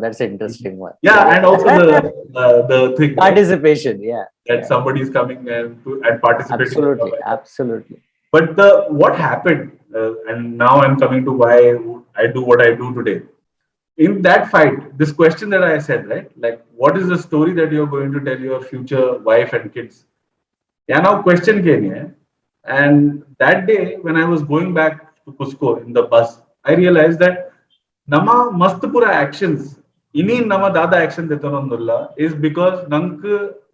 That's an interesting one. Yeah, and also the thing, participation, yeah. That somebody is coming and participating. Absolutely. But what happened, and now I'm coming to why I do what I do today. In that fight, this question that I said, right? Like, what is the story that you're going to tell your future wife and kids? Yeah, now question came here. And that day, when I was going back to Cusco in the bus, I realized that Nama Mastapura actions, ini Nama Dada action detonondulla is because Nank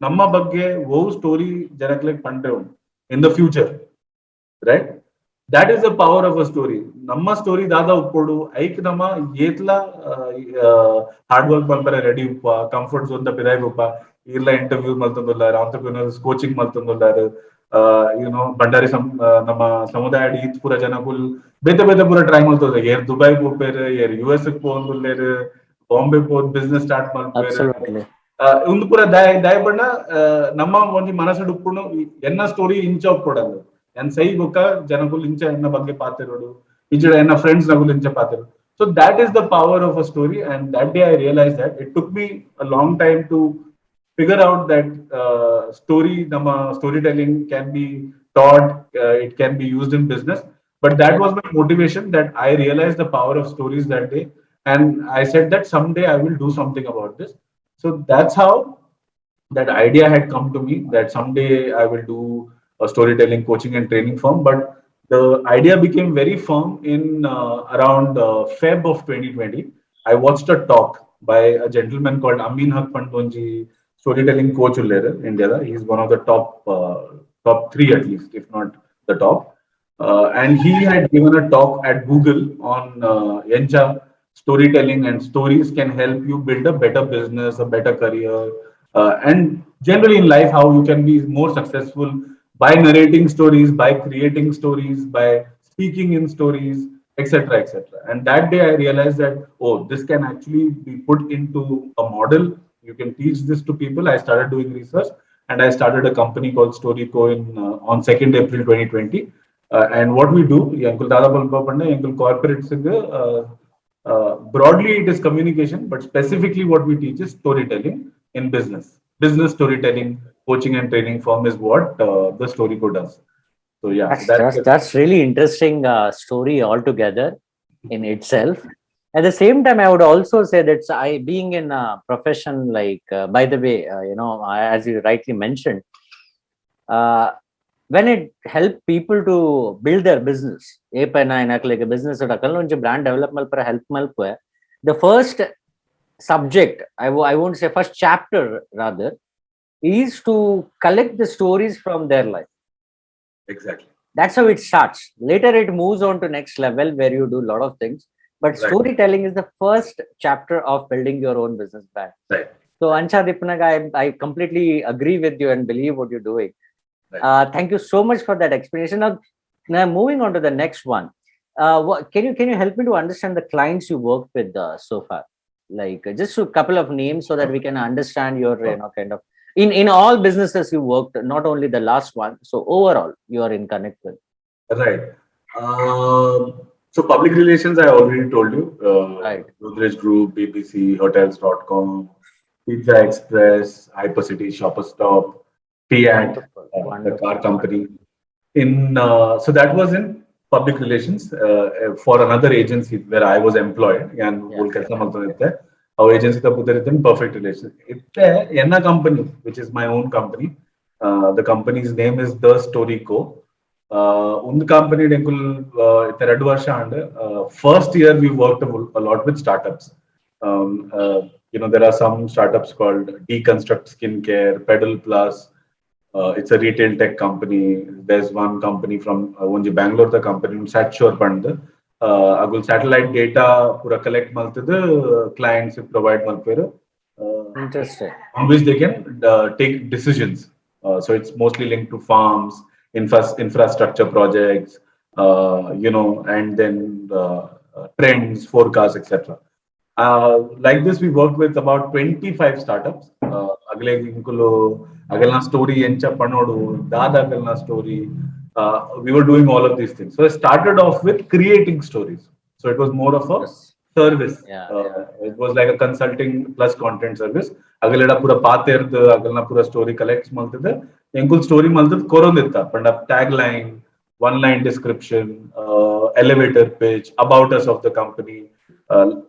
Nama Bagge wo story Janaklek Panteum in the future, right? That is the power of a story. Namma story dada uppodu aik nama yetla hard work malpare ready uppa comfort zone da pirai uppa illa interview maltundullar entrepreneurs coaching maltundullar bandari ನಮ್ಮ ಸಮುದಾಯ ಈತ್ ಪೂರ ಜನಕುಲ್ ಬೇತೆ ಬೇತೆ ಪೂರ try ಮಾಡ್ತದೆ ಏರ್ Dubai ಹೋಗ್ಬೇರೆ ಏರ್ US ಹೋಗ್ಲೇರು ಬಾಂಬೆ ಹೋದ್ ಬಿಸ್ನೆಸ್ ಸ್ಟಾರ್ಟ್ ಮಾಡ್ಬೇರೆ ಒಂದು ಪೂರ ದಾಯ ಬಣ್ಣ ನಮ್ಮ ಒಂದು ಮನಸ್ಸು ಉಪ್ಪುನು ಎನ್ನ ಸ್ಟೋರಿ ಇಂಚ ಕೊಡಲ್ಲ and say boka janakul incha enna bagge paatirodu incha enna friends nagul incha paatirodu. So that is the power of a story, and that day I realized that it took me a long time to figure out that storytelling can be taught, it can be used in business, but that was my motivation, that I realized the power of stories that day, and I said that someday I will do something about this. So that's how that idea had come to me, that someday I will do a storytelling coaching and training firm. But the idea became very firm in around Feb of 2020. I watched a talk by a gentleman called Amin Haq Pantonji, storytelling coach in India. He's one of the top three at least, if not the top. And he had given a talk at Google on Encha storytelling and stories can help you build a better business, a better career, and generally in life, how you can be more successful by narrating stories, by creating stories, by speaking in stories, etc., etc. And that day I realized that, oh, this can actually be put into a model. You can teach this to people. I started doing research, and I started a company called Storyco on 2nd April 2020. And what we do, Uncle Dada Palpapanda, Uncle Corporates, broadly it is communication, but specifically what we teach is storytelling in business. Business storytelling coaching and training firm is what the Storyco does. So yeah, that's really interesting story altogether in itself. At the same time, I would also say that being in a profession like, by the way, as you rightly mentioned, when it helped people to build their business, like a business brand development help the first subject, I won't say first chapter rather, is to collect the stories from their life. Exactly. That's how it starts. Later it moves on to next level where you do a lot of things, but right. Storytelling is the first chapter of building your own business brand. Right. So Ansha Dipnaga, I completely agree with you and believe what you're doing. Right. Thank you so much for that explanation. Now moving on to the next one, can you help me to understand the clients you worked with so far, like just a couple of names so that we can understand your kind of in all businesses you worked, not only the last one, so overall you are in connect with. Right. So public relations, I already told you. Right. Godrej Group, BBC, Hotels.com, Pizza Express, Hypercity, Shopper Stop, Fiat, the car company. So that was in public relations for another agency where I was employed. And our agency in perfect relations. It's a company, which is my own company. The company's name is The Storyco. The company, first year we worked a lot with startups. There are some startups called Deconstruct Skincare, Pedal Plus. It's a retail tech company. There's one company from Bangalore, the company Satshore Panda. Satellite data pura collect maltadu clients provide malperu. Interesting. On which they can take decisions. So it's mostly linked to farms, infrastructure projects, and then trends, forecasts, etc. Like this, we worked with about 25 startups. Agalna story, encha panodu, dada agalna story. We were doing all of these things. So I started off with creating stories. So it was more of a service. Yeah. It was like a consulting plus content service. Agaleda pura path irdu, agalna pura story collects maltade. Enkul story maltad korondita. Panda tagline, one line description, elevator pitch, about us of the company.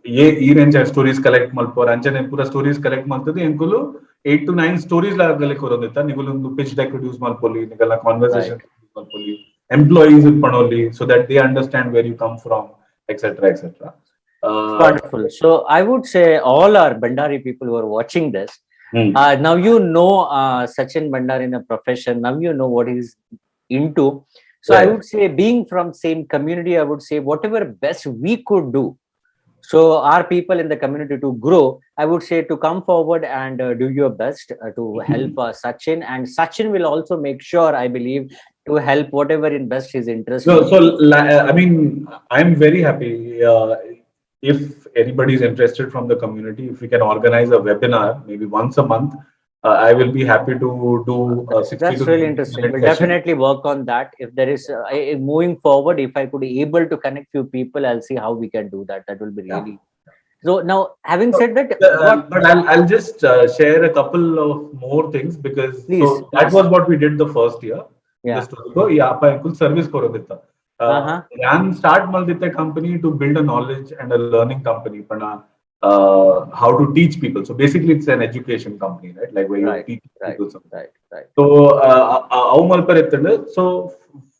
Ye range stories collect malpor. Anjane pura stories collect maltade. Enkulu 8 to 9 stories la agale korondita. Nigulu pitch deck reduce malpoli. Nigala conversation malpoli. Employees in panoli so that they understand where you come from, etc., etc. Wonderful. So I would say all our Bandari people who are watching this, now you know Sachin Bandari in a profession. Now you know what he's into. So I would say, being from same community, I would say whatever best we could do. So our people in the community to grow, I would say to come forward and do your best to help Sachin, and Sachin will also make sure, I believe, to help whatever in best his interest. So I mean, I'm very happy. If anybody is interested from the community, if we can organize a webinar, maybe once a month, I will be happy to do a 60 That's really interesting. We'll definitely work on that. If there is moving forward, if I could be able to connect few people, I'll see how we can do that. That will be really. So now, having said that, but I'll just share a couple of more things, because that was what we did the first year. So service korodita. Yan start maldita company to build a knowledge and a learning company. How to teach people. So basically, it's an education company, right? Like where you teach people something. So so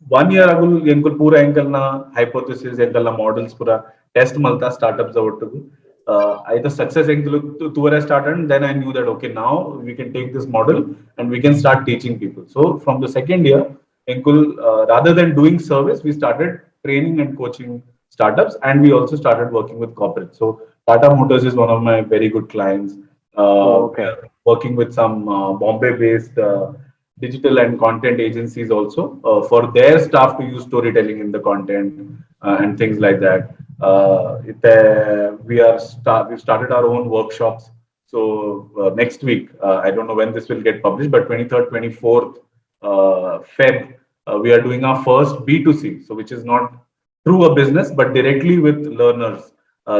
1 year ago, enkul pura enkal na hypothesis, enkal na models pura test malta startups avottu. Either success to where I started, and then I knew that okay, now we can take this model and we can start teaching people. So from the second year, rather than doing service, we started training and coaching startups, and we also started working with corporates. So Tata Motors is one of my very good clients. Working with some Bombay-based digital and content agencies also for their staff to use storytelling in the content and things like that. We've started our own workshops. So next week, I don't know when this will get published, but 23rd, 24th Feb, we are doing our first B2C, so which is not through a business, but directly with learners.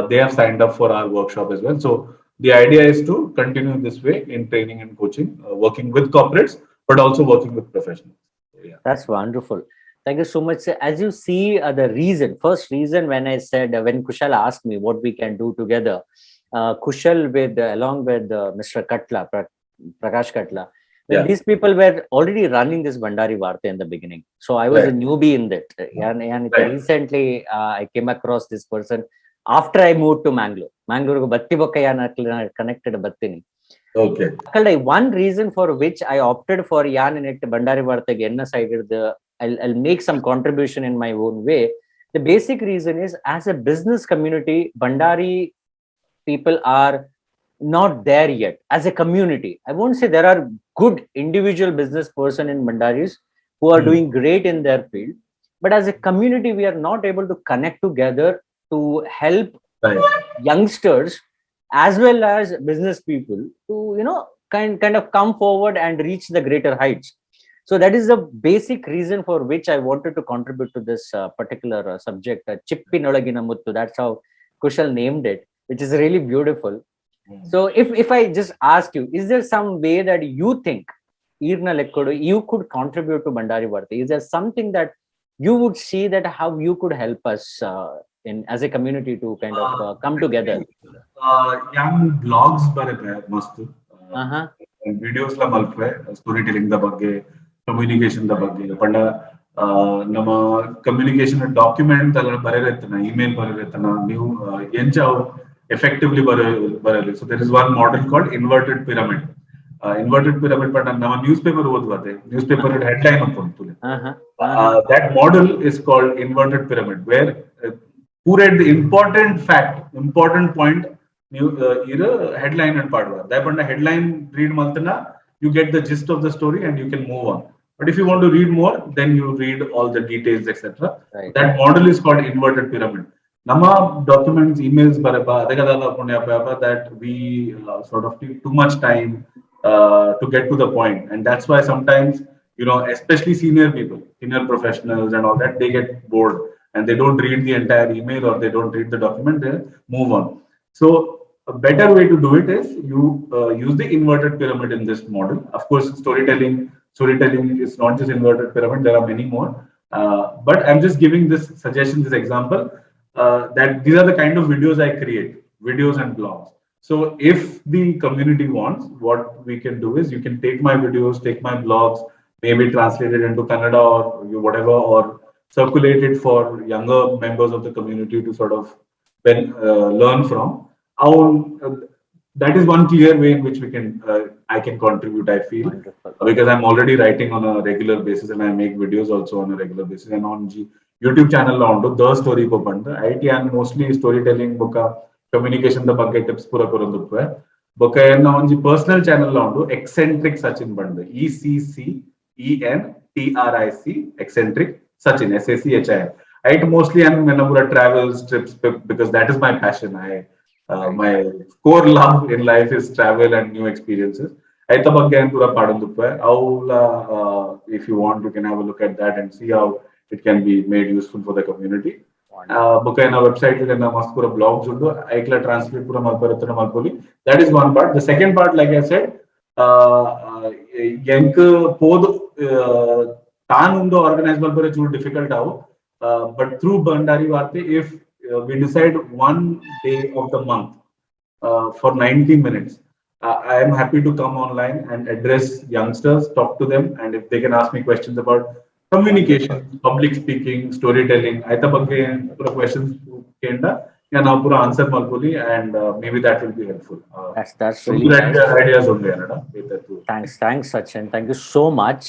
They have signed up for our workshop as well. So the idea is to continue this way in training and coaching, working with corporates, but also working with professionals. That's wonderful. Thank you so much. As you see, the first reason when I said, when Kushal asked me what we can do together, Kushal along with Mr. Katla, Prakash Katla, these people were already running this Bandari Varta in the beginning. So I was a newbie in that. And recently, I came across this person after I moved to Mangalore. Mangalore batti bokkayana connected battini. Okay. One reason for which I opted for Yan in it Bandari Varta enna side I'll make some contribution in my own way. The basic reason is, as a business community, Bandari people are not there yet as a community. I won't say there are good individual business person in Bandaris who are doing great in their field, but as a community, we are not able to connect together to help youngsters as well as business people to kind of come forward and reach the greater heights. So that is the basic reason for which I wanted to contribute to this particular subject, Chippinolagina Muttu. That's how Kushal named it, which is really beautiful. So if I just ask you, is there some way that you think you could contribute to Bandari Varta? Is there something that you would see that how you could help us as a community to kind of come together? Young blogs barate mastu. Videos la malpwe storytelling da bagge, communication da bagge. Panda nama communication document alla bariretana, email bariretana, new enchav effectively barale. So there is one model called inverted pyramid. Inverted pyramid, but nama newspaper odvate. Newspaper headline upon that model is called inverted pyramid, where the important point headline and part that headline read maltana, you get the gist of the story and you can move on. But if you want to read more, then you read all the details, etc. That model is called inverted pyramid. Nama documents, emails that we sort of take too much time to get to the point, and that's why sometimes especially senior people, senior professionals and all that, they get bored. and they don't read the entire email or they don't read the document, they move on. So a better way to do it is you use the inverted pyramid in this model. Of course, storytelling is not just inverted pyramid. There are many more, but I'm just giving this suggestion, this example, that these are the kind of videos I create, videos and blogs. So if the community wants, what we can do is you can take my videos, take my blogs, maybe translate it into Kannada or whatever, or circulate it for younger members of the community to sort of learn from. How that is one clear way in which we can I can contribute. I feel Wonderful. because I'm already writing on a regular basis and I make videos also on a regular basis and on YouTube channel on the story ko panda. IT and mostly storytelling book, communication the ಬಗ್ಗೆ tips pura korondupwe. Book and on the personal channel on eccentric Sachin banda. ECCENTRIC eccentric Sachin SACHIN. I mostly am when I travels trips because that is my passion. My core love in life is travel and new experiences. Aita ಬಗ್ಗೆ pura padundupwe. If you want, you can have a look at that and see how it can be made useful for the community. Book and our website and must pura blogs undu. Aikla translate pura malparatana malpoli. That is one part. The second part, like I said, yank pod tan undo organize malpare churu difficult avo. But through Bandari Varte, if we decide one day of the month for 90 minutes, I am happy to come online and address youngsters, talk to them, and if they can ask me questions about communication, public speaking, storytelling, aita bagge pura questions kenda, yeah, now pura answer malpoli, and maybe that will be helpful. That's really nice. Ideas only, Thanks, Sachin. Thank you so much.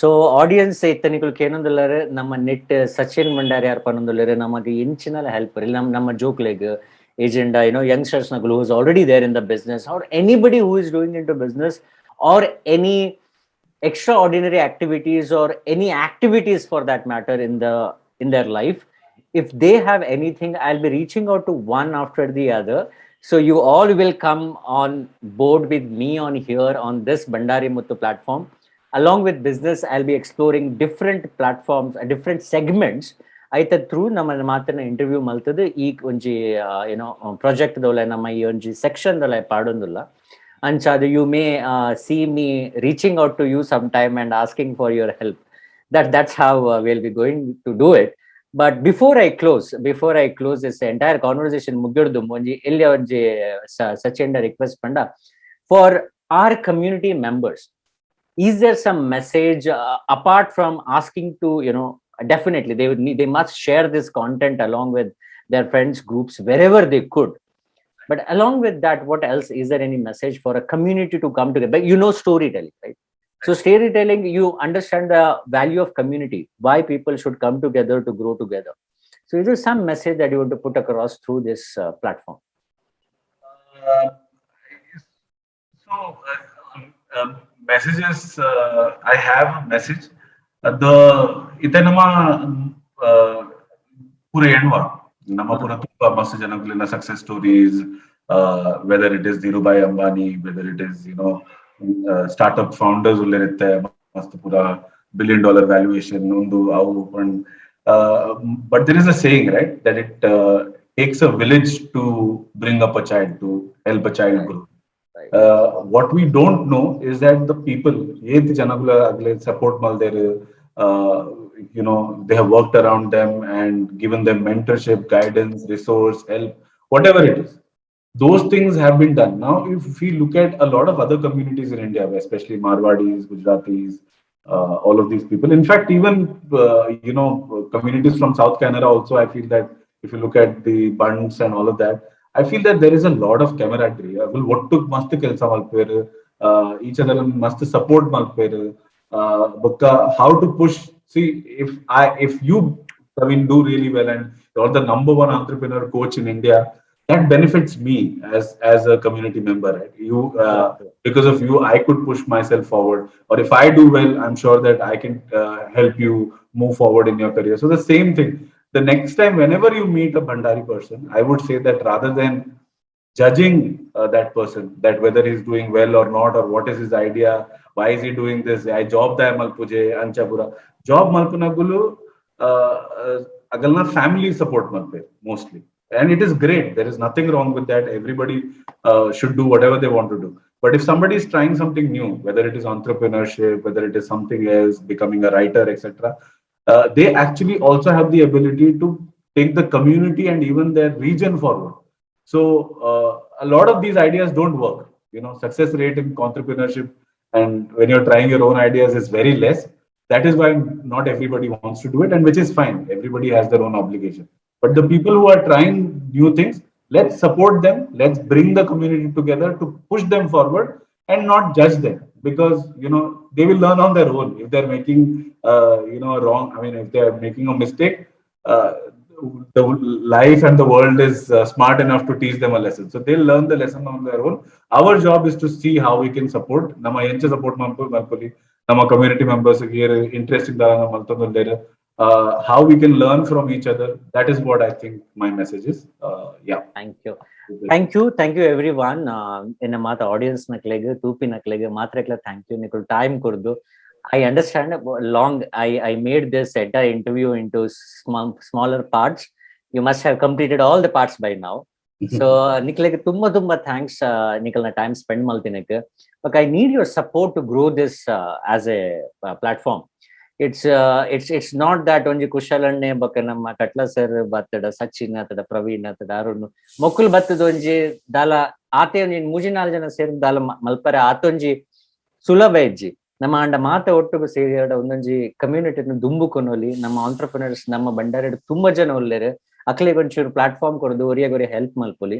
So audience ಇತ್ತನಿಗಳು ಕೇನೊಂದುಲ್ಲರೆ ನಮ್ಮ net Sachin ಮಂಡಾರಿ ಯಾರು ಪನ್ನೊಂದುಲ್ಲರೆ ನಮಗೆ ಇಂಚಿನಲ help ನಮ್ಮ ಜೋಕ್ಲೆಗ್ agent, youngsters who is already there in the business, or anybody who is doing into business, or any extraordinary activities or any activities for that matter in their life. If they have anything, I'll be reaching out to one after the other. So you all will come on board with me on here on this Bandari Muttu platform. Along with business, I'll be exploring different platforms, different segments. Aita through ನಮ್ಮ ಮಾತನ್ನ interview ಮಲ್ತದ ಈ ಒಂಜಿ project ದೋಲೆ ನಮ್ಮ ಈ ಒಂಜಿ section ದೋಲೆ ಪಾಡೊಂದುಲ್ಲ ಅಂಚಾದ you may see me reaching out to you sometime and asking for your help. That's how we'll be going to do it. But before I close this entire conversation ಮುಗಿಡ್ದು ಒಂಜಿ ಇಲ್ಲಿ ಒಂಜಿ Sachin request ಪಂಡ for our community members. Is there some message apart from asking to definitely they must share this content along with their friends groups wherever they could, but along with that, what else is there? Any message for a community to come together? Storytelling, right? So storytelling, you understand the value of community, why people should come together to grow together. So is there some message that you want to put across through this platform? Messages, I have a message. The itanama pura enva nama pura tupa mastu janakulina success stories, whether it is Dhirubhai Ambani, whether it is startup founders ulliritte mastu pura $1 billion valuation undu and but there is a saying, right, that it takes a village to bring up a child, to help a child grow. What we don't know is that the people support malderu, they have worked around them and given them mentorship, guidance, resource, help, whatever it is. Those things have been done. Now, if we look at a lot of other communities in India, especially Marwadis, Gujaratis, all of these people. In fact, even communities from South Canada also, I feel that if you look at the bunds and all of that, I feel that there is a lot of camaraderie. What took must kelsa malperu, each other must support malperu. How to push? See, if you do really well and you're the number one entrepreneur coach in India, that benefits me as a community member. Right? Because of you, I could push myself forward. Or if I do well, I'm sure that I can help you move forward in your career. So the same thing. The next time, whenever you meet a Bandari person, I would say that rather than judging that person, that whether he's doing well or not, or what is his idea, why is he doing this, I job da malpuje anchapura job malpunagulu, agalna family support malte mostly, and it is great. There is nothing wrong with that. Everybody should do whatever they want to do. But if somebody is trying something new, whether it is entrepreneurship, whether it is something else, becoming a writer, etc., they actually also have the ability to take the community and even their region forward. So a lot of these ideas don't work. Success rate in entrepreneurship and when you're trying your own ideas is very less. That is why not everybody wants to do it, and which is fine. Everybody has their own obligation. But the people who are trying new things, let's support them. Let's bring the community together to push them forward and not judge them, because they will learn on their own. If they're making wrong, I mean, if they're making a mistake, uh, the life and the world is smart enough to teach them a lesson. So they'll learn the lesson on their own. Our job is to see how we can support. Nama enche support malpoli, nama community members here interesting dara maltonu later. How we can learn from each other. That is what I think my message is. Yeah. Thank you everyone. In a math audience naklega, tupi naklega, matrekla thank you. Nikul time kurdu. I understand long. I made this entire interview into smaller parts. You must have completed all the parts by now. So Nikhilಗೆ ತುಂಬಾ thanks. Nikhilನ time spend maltineke. But I need your support to grow this as a platform. It's not that only Kushalanne baka namma Katla sir batteda Sachin atada Praveen atada Arun Mokul battadonji dala ate onji mujinal jana ser dala malpare atonji ಸುಲಭ ನಮ್ಮ ಅಂಡ ಮಾತ ಒಟ್ಟಿಗೆ ಸೇರಿ ಒಂದೊಂಜಿ ಕಮ್ಯುನಿಟಿನ ದುಂಬುಕೊನೊಲಿ ನಮ್ಮ entrepreneurs ನಮ್ಮ ಬಂಡಾರ ತುಂಬಾ ಜನ ಒಲ್ಲೇರು ಅಕ್ಲಿಗೆ ಒಂಚೂರು ಪ್ಲಾಟ್ಫಾರ್ಮ್ ಕೊಡದು ಒರಿಯಾಗೊರಿ ಹೆಲ್ಪ್ ಮಲ್ಪೊಲಿ.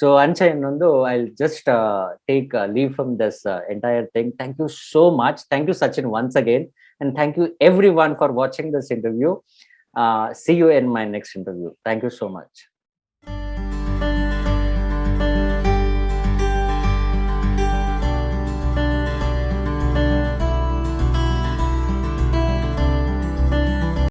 ಸೊ ಅಂಚ ಇನ್ನೊಂದು I just take leave from this entire thing. Thank you so much. Thank you Sachin once again, and thank you everyone for watching this interview. See you in my next interview. Thank you so much.